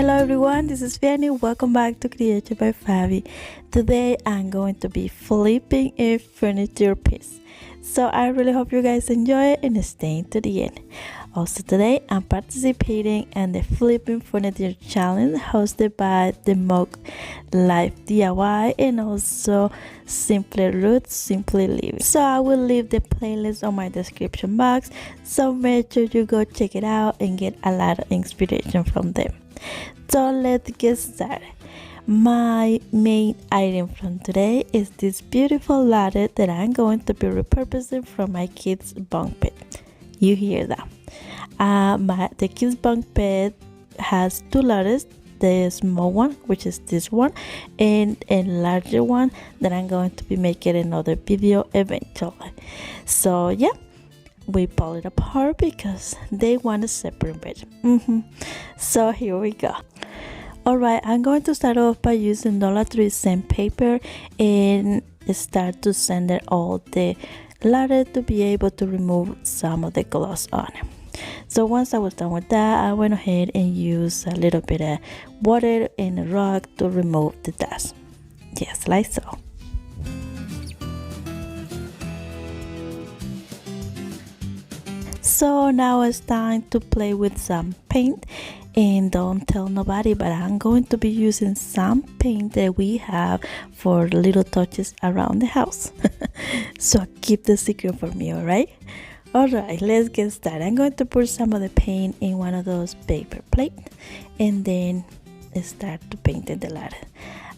Hello everyone, this is Fanny. Welcome back to Creative by Fabi. Today I'm going to be flipping a furniture piece. So I really hope you guys enjoy it and stay to the end. Also today I'm participating in the Flipping Furniture Challenge hosted by the Mug Life DIY and also Sumple Roots Simple Living. So I will leave the playlist on my description box, so make sure you go check it out and get a lot of inspiration from them. So let's get started. My main item from today is this beautiful ladder that I'm going to be repurposing from my kids' bunk bed. You hear that? The kids' bunk bed has two ladders, the small one, which is this one, and a larger one that I'm going to be making another video eventually. So yeah, we pull it apart because they want a separate bed. So here we go. Alright, I'm going to start off by using dollartree sandpaper and start to sand all the ladder to be able to remove some of the gloss on it. So once I was done with that, I went ahead and used a little bit of water and a rag to remove the dust. Just like so. So now it's time to play with some paint, and don't tell nobody, but I'm going to be using some paint that we have for little touches around the house. So keep the secret for me, alright? Alright, let's get started. I'm going to put some of the paint in one of those paper plates and then start to paint the ladder.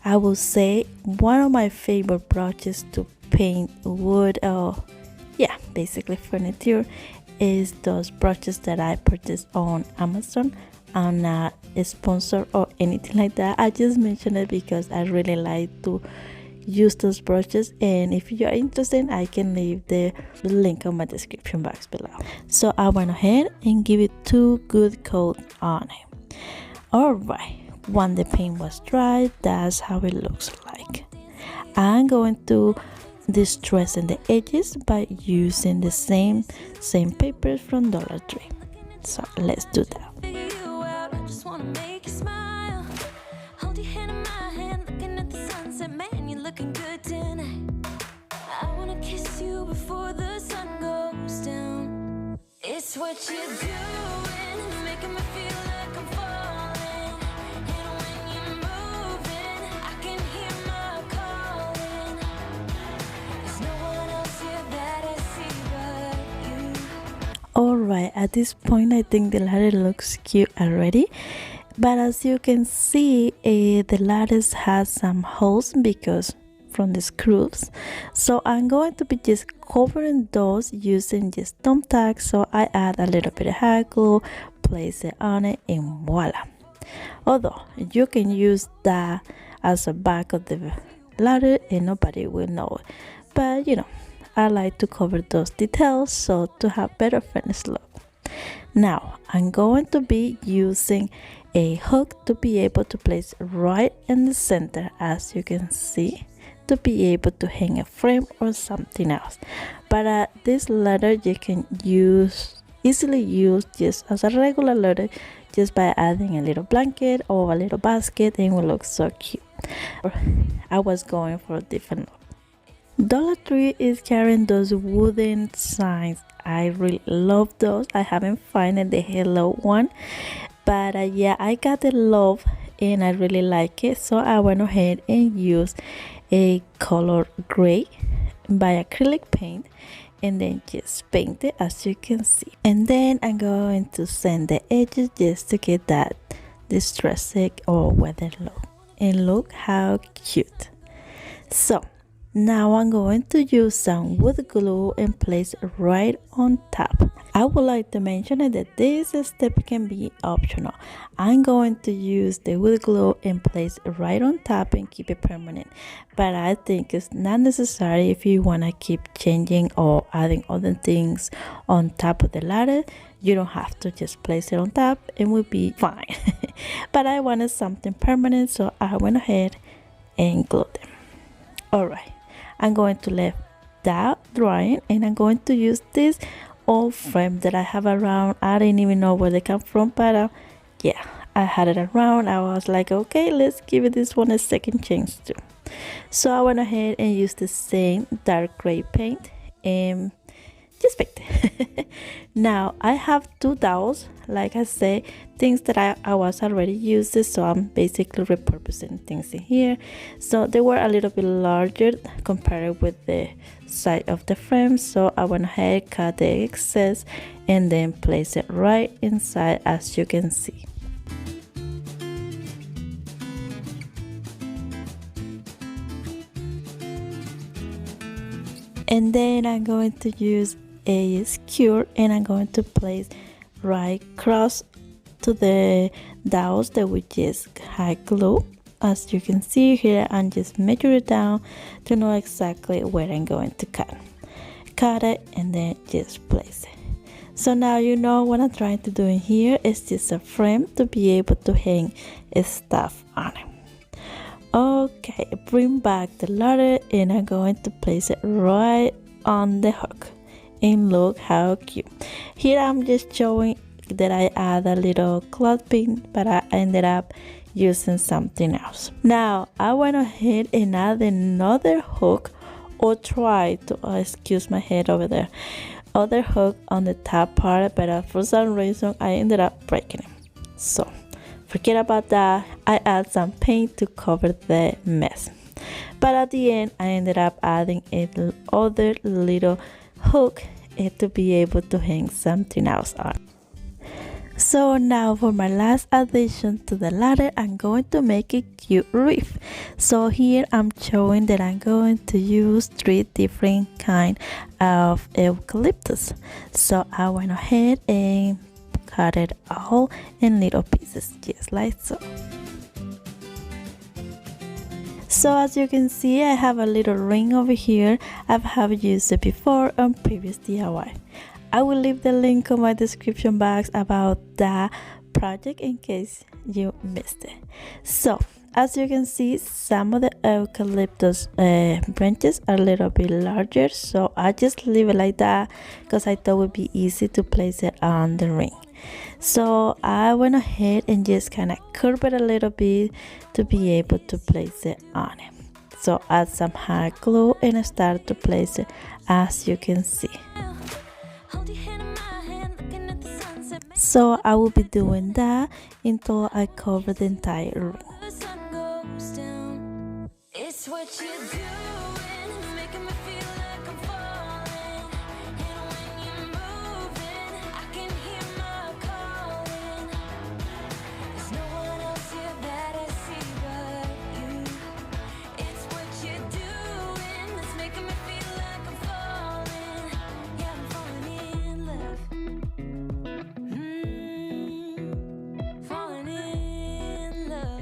I will say one of my favorite brushes to paint wood, basically furniture, is those brushes that I purchased on Amazon. I'm not a sponsor or anything like that. I just mentioned it because I really like to use those brushes, and if you're interested I can leave the link on my description box below. So I went ahead and give it 2 good coats on it. Alright, when the paint was dry, that's how it looks like. I'm going to distress in the edges by using the same papers from Dollar Tree. So let's do that. It's what you're doing, making me feel like I'm falling. And when you're moving, I can hear my calling. There's no one else here that I see but you. Alright, at this point I think the ladder looks cute already. But as you can see, the ladders has some holes because from the screws. So I'm going to be just covering those using just thumbtacks. So I add a little bit of hot glue, place it on it, and voila. Although you can use that as a back of the ladder and nobody will know it. But you know, I like to cover those details so to have better finished look. Now I'm going to be using a hook to be able to place right in the center, as you can see, to be able to hang a frame or something else. But this ladder you can easily use just as a regular ladder, just by adding a little blanket or a little basket, and it will look so cute. I was going for a different look. Dollar Tree is carrying those wooden signs. I really love those. I haven't found the Hello one, but yeah, I got the love and I really like it. So I went ahead and used a color gray by acrylic paint and then just paint it, as you can see. And then I'm going to sand the edges just to get that distressed or weathered look. And look how cute. So now I'm going to use some wood glue and place it right on top. I would like to mention that this step can be optional. I'm going to use the wood glue and place it right on top and keep it permanent. But I think it's not necessary if you want to keep changing or adding other things on top of the ladder. You don't have to, just place it on top and we'll be fine. But I wanted something permanent, so I went ahead and glued them. Alright, I'm going to let that drying and I'm going to use this old frame that I have around. I didn't even know where they come from, but yeah, I had it around, I was like, okay, let's give it this one a second chance too. So I went ahead and used the same dark gray paint and just picked it. Now I have two dowels, like I say, things that I was already using, so I'm basically repurposing things in here. So they were a little bit larger compared with the side of the frame, so I went ahead, cut the excess, and then place it right inside, as you can see. And then I'm going to use a skewer and I'm going to place right across to the dowels that we just had glue. As you can see here, I'm just measure it down to know exactly where I'm going to cut it and then just place it. So now you know what I'm trying to do in here is just a frame to be able to hang stuff on it. Okay, bring back the ladder and I'm going to place it right on the hook. And look how cute. Here I'm just showing that I add a little cloth pin, but I ended up using something else. Now I went ahead and add another hook, or try to, excuse my head over there, other hook on the top part, but for some reason I ended up breaking it. So forget about that. I add some paint to cover the mess. But at the end, I ended up adding another little hook to be able to hang something else on. So now for my last addition to the ladder, I'm going to make a cute wreath. So here I'm showing that I'm going to use 3 different kind of eucalyptus. So I went ahead and cut it all in little pieces, just like so. So as you can see, I have a little ring over here. I have used it before on previous DIY. I will leave the link on my description box about that project in case you missed it. So as you can see, some of the eucalyptus branches are a little bit larger, so I just leave it like that because I thought it would be easy to place it on the ring. So I went ahead and just kind of curve it a little bit to be able to place it on it. So add some hot glue and I start to place it, as you can see. So I will be doing that until I cover the entire room. It's what you're doing, making me feel like I'm falling. And when you're moving, I can hear my calling. There's no one else here that I see but you. It's what you're doing that's making me feel like I'm falling. Yeah, I'm falling in love. Falling in love.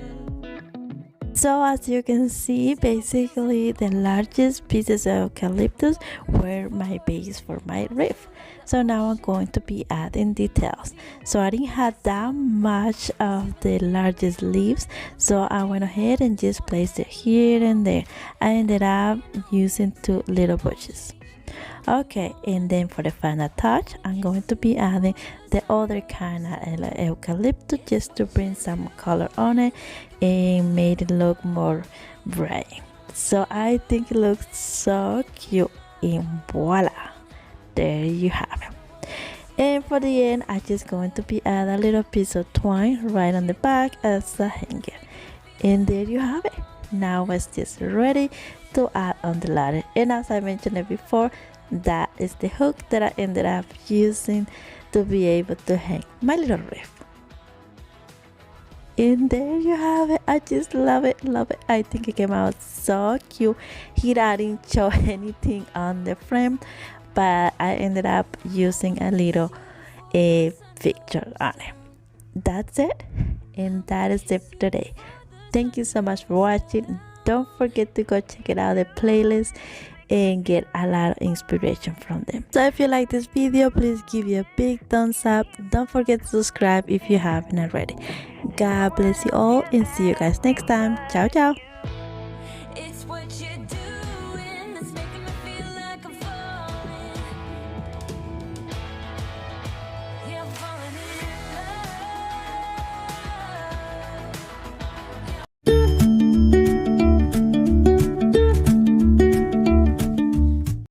So as you can see, basically the largest pieces of eucalyptus were my base for my wreath. So now I'm going to be adding details. So I didn't have that much of the largest leaves, so I went ahead and just placed it here and there. I ended up using 2 little bushes. Okay, and then for the final touch, I'm going to be adding the other kind of eucalyptus just to bring some color on it and made it look more bright. So I think it looks so cute, and voila, there you have it. And for the end, I'm just going to be add a little piece of twine right on the back as a hanger. And there you have it. Now it's just ready to add on the ladder. And as I mentioned it before, that is the hook that I ended up using to be able to hang my little wreath. And there you have it. I just love it. I think it came out so cute. Here I didn't show anything on the frame, but I ended up using a little picture on it. That's it, and that is it for today. Thank you so much for watching. Don't forget to go check it out, the playlist, and get a lot of inspiration from them. So if you like this video, please give it a big thumbs up. Don't forget to subscribe if you haven't already. God bless you all and see you guys next time. Ciao ciao.